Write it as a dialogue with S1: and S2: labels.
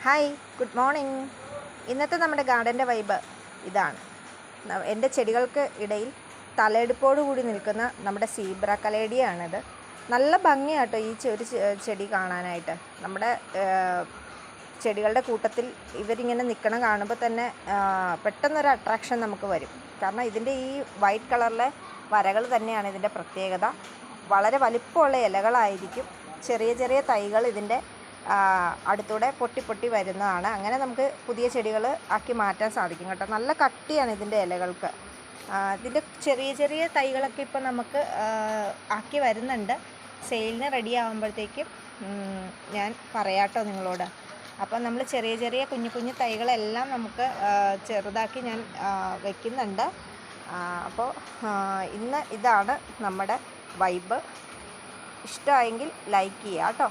S1: Hi, good morning. ഇന്നത്തെ നമ്മുടെ ഗാർഡൻ്റെ vibe ഇതാണ്. എൻ്റെ ചെടികൾക്ക് ഇടയിൽ തലയെടുപ്പോടു കൂടി നിൽക്കുന്ന നമ്മുടെ സീബ്ര കലേഡിയാണിത്. നല്ല ഭംഗിയാട്ടോ ഈ ഒരു ചെടി കാണാനായിട്ട്. നമ്മുടെ ചെടികളുടെ കൂട്ടത്തിൽ ഇവരിങ്ങനെ നിൽക്കണം കാണുമ്പോൾ തന്നെ പെട്ടെന്നൊരു അട്രാക്ഷൻ നമുക്ക് വരും. കാരണം ഇതിൻ്റെ ഈ വൈറ്റ് കളറിലെ വരകൾ തന്നെയാണ് ഇതിൻ്റെ പ്രത്യേകത. വളരെ വലിപ്പമുള്ള ഇലകളായിരിക്കും. ചെറിയ ചെറിയ തൈകൾ ഇതിൻ്റെ അടുത്തൂടെ പൊട്ടി വരുന്നതാണ്. അങ്ങനെ നമുക്ക് പുതിയ ചെടികൾ ആക്കി മാറ്റാൻ സാധിക്കും കേട്ടോ. നല്ല കട്ടിയാണ് ഇതിൻ്റെ ഇലകൾക്ക്. ഇതിൻ്റെ ചെറിയ ചെറിയ തൈകളൊക്കെ ഇപ്പോൾ നമുക്ക് ആക്കി വരുന്നുണ്ട്. സെയിലിന് റെഡി ആകുമ്പോഴത്തേക്കും ഞാൻ പറയാട്ടോ നിങ്ങളോട്. അപ്പം നമ്മൾ ചെറിയ ചെറിയ കുഞ്ഞു തൈകളെല്ലാം നമുക്ക് ചെറുതാക്കി ഞാൻ വയ്ക്കുന്നുണ്ട്. അപ്പോൾ ഇന്ന് ഇതാണ് നമ്മുടെ വൈബ്. ഇഷ്ടമായെങ്കിൽ ലൈക്ക് ചെയ്യുക കേട്ടോ.